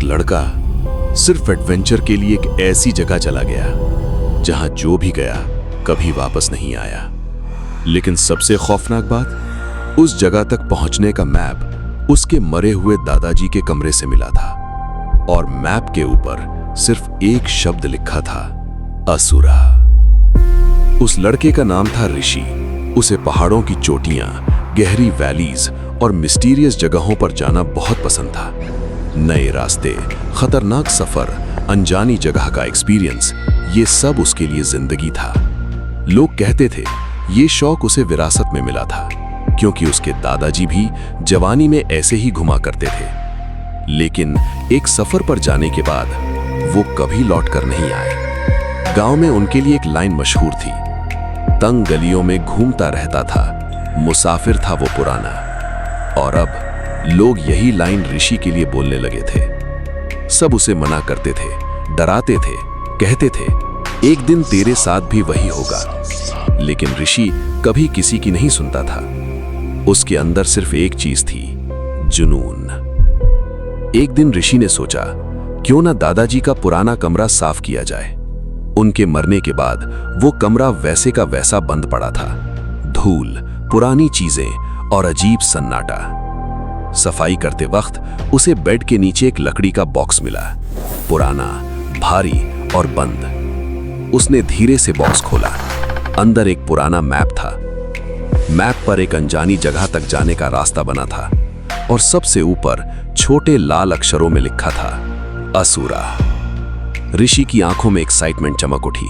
लड़का सिर्फ एडवेंचर के लिए एक ऐसी जगह चला गया जहां जो भी गया कभी वापस नहीं आया। लेकिन सबसे खौफनाक बात, उस जगह तक पहुंचने का मैप उसके मरे हुए दादाजी के कमरे से मिला था और मैप के ऊपर सिर्फ एक शब्द लिखा था, असुरा। उस लड़के का नाम था ऋषि। उसे पहाड़ों की चोटियां, गहरी वैलीज और मिस्टीरियस जगहों पर जाना बहुत पसंद था। नए रास्ते, खतरनाक सफर, अनजानी जगह का एक्सपीरियंस, ये सब उसके लिए जिंदगी था। लोग कहते थे ये शौक उसे विरासत में मिला था, क्योंकि उसके दादाजी भी जवानी में ऐसे ही घुमा करते थे। लेकिन एक सफर पर जाने के बाद वो कभी लौट कर नहीं आए। गांव में उनके लिए एक लाइन मशहूर थी, तंग गलियों में घूमता रहता था, मुसाफिर था वो पुराना। और अब लोग यही लाइन ऋषि के लिए बोलने लगे थे। सब उसे मना करते थे, डराते थे, कहते थे एक दिन तेरे साथ भी वही होगा। लेकिन ऋषि कभी किसी की नहीं सुनता था। उसके अंदर सिर्फ एक चीज थी, जुनून। एक दिन ऋषि ने सोचा, क्यों ना दादाजी का पुराना कमरा साफ किया जाए। उनके मरने के बाद वो कमरा वैसे का वैसा बंद पड़ा था, धूल, पुरानी चीजें और अजीब सन्नाटा। सफाई करते वक्त उसे बेड के नीचे एक लकड़ी का बॉक्स मिला, पुराना, भारी और बंद। उसने धीरे से बॉक्स खोला। अंदर एक पुराना मैप था। मैप पर एक अनजानी जगह तक जाने का रास्ता बना था और सबसे ऊपर छोटे लाल अक्षरों में लिखा था, असुरा। ऋषि की आंखों में एक्साइटमेंट चमक उठी।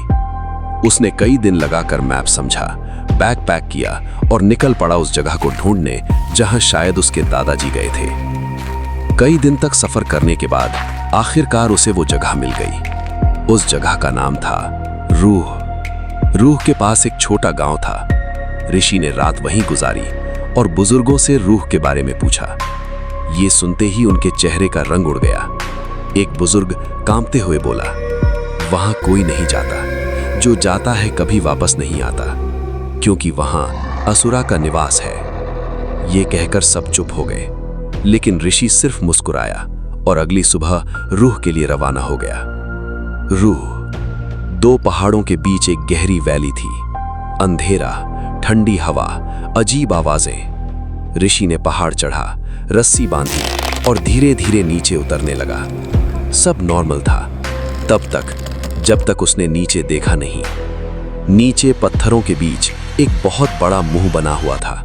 उसने कई दिन लगाकर मैप समझा, बैग पैक किया और निकल पड़ा उस जगह को ढूंढने जहां शायद उसके दादाजी गए थे। कई दिन तक सफर करने के बाद आखिरकार उसे वो जगह मिल गई। उस जगह का नाम था रूह। रूह के पास एक छोटा गांव था। ऋषि ने रात वहीं गुजारी और बुजुर्गों से रूह के बारे में पूछा। ये सुनते ही उनके चेहरे का रंग उड़ गया। एक बुजुर्ग कांपते हुए बोला, वहां कोई नहीं जाता, जो जाता है कभी वापस नहीं आता, क्योंकि वहां असुरा का निवास है। ये कहकर सब चुप हो गए, लेकिन ऋषि सिर्फ मुस्कुराया और अगली सुबह रूह के लिए रवाना हो गया। रूह, दो पहाड़ों के बीच एक गहरी वैली थी। अंधेरा, ठंडी हवा, अजीब आवाजें। ऋषि ने पहाड़ चढ़ा, रस्सी बांधी और धीरे धीरे नीचे उतरने लगा। सब नॉर्मल था तब तक, जब तक उसने नीचे देखा नहीं। नीचे पत्थरों के बीच एक बहुत बड़ा मुंह बना हुआ था,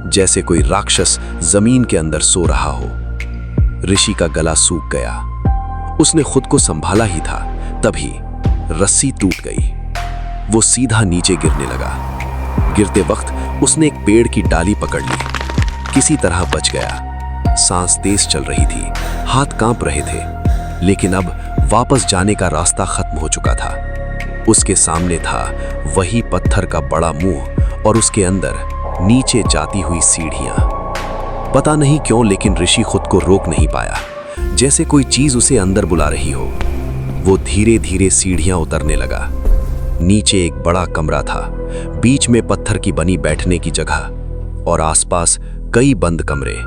जैसे कोई राक्षस जमीन के अंदर सो रहा हो। ऋषि का गला सूख गया। उसने खुद को संभाला ही था, तभी रस्सी टूट गई। वो सीधा नीचे गिरने लगा। गिरते वक्त उसने एक पेड़ की डाली पकड़ ली। किसी तरह बच गया। सांस तेज चल रही थी, हाथ कांप रहे थे, लेकिन अब वापस जाने का रास्ता खत्म हो चुका था। उसके सामने था वही पत्थर का बड़ा मुंह और उसके अंदर नीचे जाती हुई सीढ़ियां। पता नहीं क्यों, लेकिन ऋषि खुद को रोक नहीं पाया, जैसे कोई चीज उसे अंदर बुला रही हो। वो धीरे धीरे सीढ़ियां उतरने लगा। नीचे एक बड़ा कमरा था, बीच में पत्थर की बनी बैठने की जगह और आसपास कई बंद कमरे।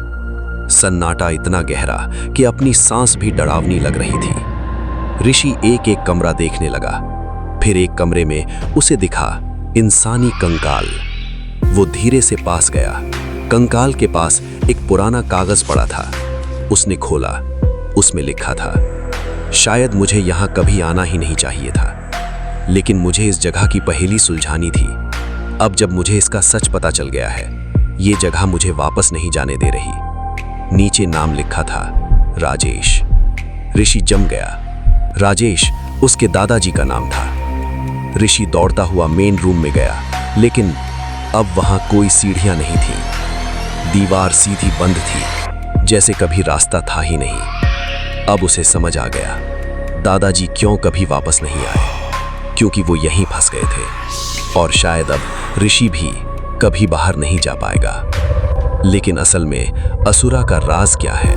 सन्नाटा इतना गहरा कि अपनी सांस भी डरावनी लग रही थी। ऋषि एक एक कमरा देखने लगा। फिर एक कमरे में उसे दिखा इंसानी कंकाल। वो धीरे से पास गया। कंकाल के पास एक पुराना कागज पड़ा था। उसने खोला। उसमें लिखा था, शायद मुझे यहाँ कभी आना ही नहीं चाहिए था, लेकिन मुझे इस जगह की पहेली सुलझानी थी। अब जब मुझे इसका सच पता चल गया है, ये जगह मुझे वापस नहीं जाने दे रही। नीचे नाम लिखा था, राजेश। ऋषि जम गया। राजेश उसके दादाजी का नाम था। ऋषि दौड़ता हुआ मेन रूम में गया, लेकिन अब वहां कोई सीढ़ियां नहीं थी। दीवार सीधी बंद थी, जैसे कभी रास्ता था ही नहीं। अब उसे समझ आ गया, दादाजी क्यों कभी वापस नहीं आए, क्योंकि वो यहीं फंस गए थे और शायद अब ऋषि भी कभी बाहर नहीं जा पाएगा। लेकिन असल में असुरा का राज क्या है,